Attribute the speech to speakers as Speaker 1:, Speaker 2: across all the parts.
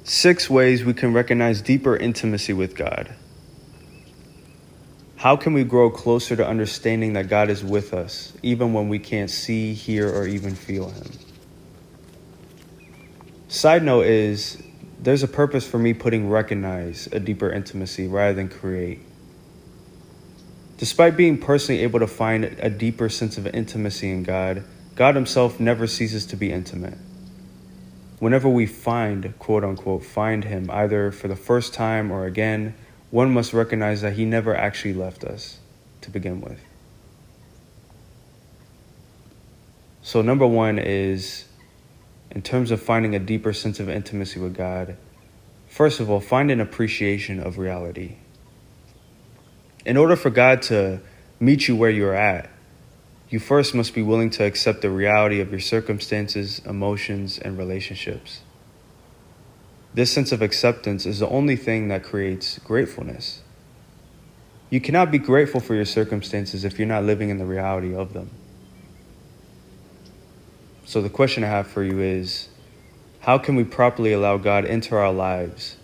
Speaker 1: 6 ways we can recognize deeper intimacy with God. How can we grow closer to understanding that God is with us, even when we can't see, hear, or even feel Him? Side note is, there's a purpose for me putting recognize a deeper intimacy rather than create. Despite being personally able to find a deeper sense of intimacy in God, God Himself never ceases to be intimate. Whenever we find, quote unquote, find Him, either for the first time or again, one must recognize that He never actually left us to begin with. So number 1 is, in terms of finding a deeper sense of intimacy with God, first of all, find an appreciation of reality. In order for God to meet you where you're at, you first must be willing to accept the reality of your circumstances, emotions, and relationships. This sense of acceptance is the only thing that creates gratefulness. You cannot be grateful for your circumstances if you're not living in the reality of them. So the question I have for you is, how can we properly allow God into our lives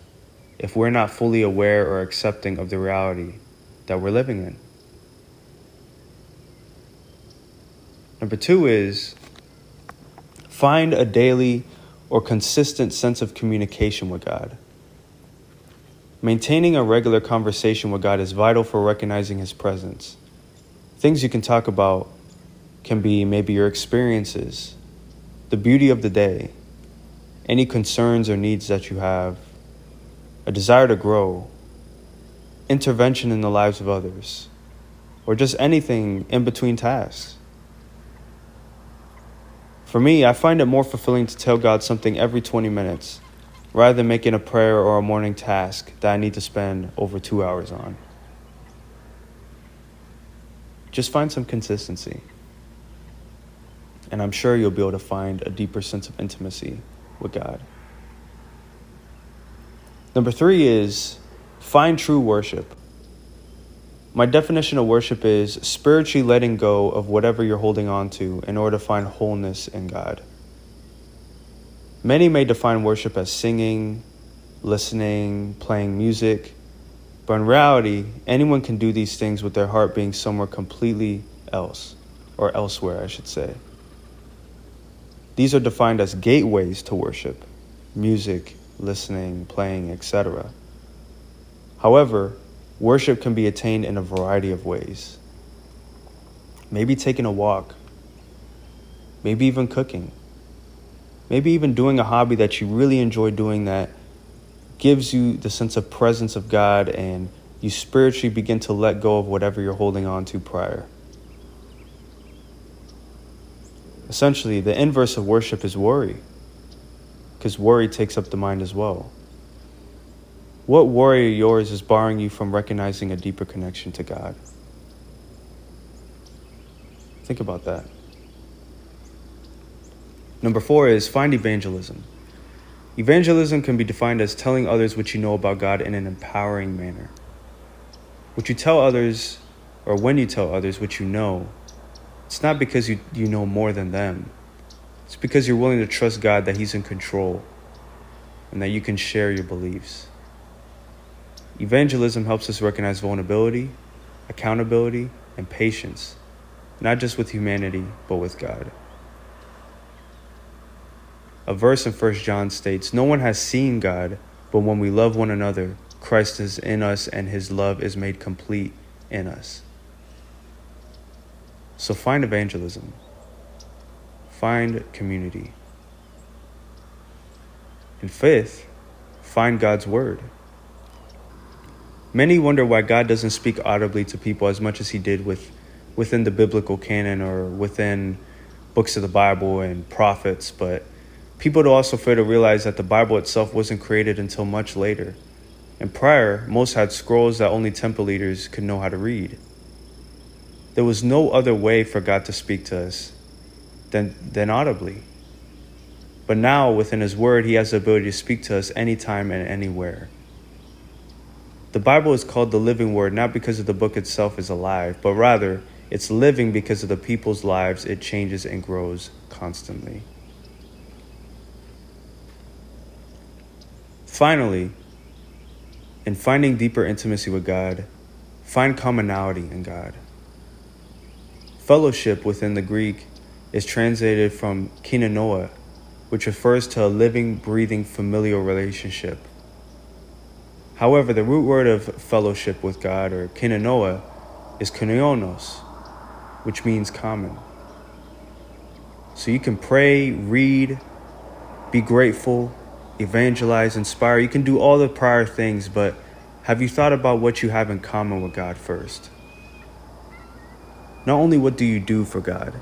Speaker 1: if we're not fully aware or accepting of the reality that we're living in? Number 2 is, find a daily or consistent sense of communication with God. Maintaining a regular conversation with God is vital for recognizing His presence. Things you can talk about can be maybe your experiences, the beauty of the day, any concerns or needs that you have, a desire to grow, intervention in the lives of others, or just anything in between tasks. For me, I find it more fulfilling to tell God something every 20 minutes rather than making a prayer or a morning task that I need to spend over 2 hours on. Just find some consistency, and I'm sure you'll be able to find a deeper sense of intimacy with God. Number 3 is, find true worship. My definition of worship is spiritually letting go of whatever you're holding on to in order to find wholeness in God. Many may define worship as singing, listening, playing music, but in reality, anyone can do these things with their heart being somewhere completely else, or elsewhere, I should say. These are defined as gateways to worship: music, listening, playing, etc. However, worship can be attained in a variety of ways. Maybe taking a walk, maybe even cooking, maybe even doing a hobby that you really enjoy doing that gives you the sense of presence of God, and you spiritually begin to let go of whatever you're holding on to prior. Essentially, the inverse of worship is worry, because worry takes up the mind as well. What worry of yours is barring you from recognizing a deeper connection to God? Think about that. Number 4 is, find evangelism. Evangelism can be defined as telling others what you know about God in an empowering manner. What you tell others, or when you tell others what you know, it's not because you know more than them. It's because you're willing to trust God that He's in control and that you can share your beliefs. Evangelism helps us recognize vulnerability, accountability, and patience, not just with humanity, but with God. A verse in 1 John states, "No one has seen God, but when we love one another, Christ is in us and His love is made complete in us." So find evangelism. Find community. And 5th, find God's word. Many wonder why God doesn't speak audibly to people as much as He did within the biblical canon or within books of the Bible and prophets, but people also fail to realize that the Bible itself wasn't created until much later. And prior, most had scrolls that only temple leaders could know how to read. There was no other way for God to speak to us than audibly. But now, within His word, He has the ability to speak to us anytime and anywhere. The Bible is called the living word, not because of the book itself is alive, but rather it's living because of the people's lives it changes and grows constantly. Finally, in finding deeper intimacy with God, find commonality in God. Fellowship within the Greek is translated from koinonia, which refers to a living, breathing, familial relationship. However, the root word of fellowship with God, or koinonia, is koinonos, which means common. So you can pray, read, be grateful, evangelize, inspire. You can do all the prior things, but have you thought about what you have in common with God first? Not only what do you do for God,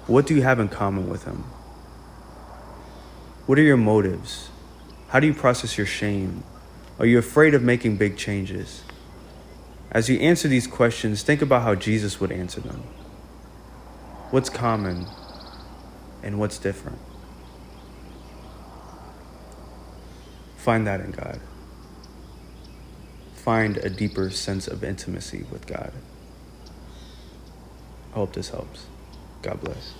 Speaker 1: what do you have in common with Him? What are your motives? How do you process your shame? Are you afraid of making big changes? As you answer these questions, think about how Jesus would answer them. What's common and what's different? Find that in God. Find a deeper sense of intimacy with God. I hope this helps. God bless.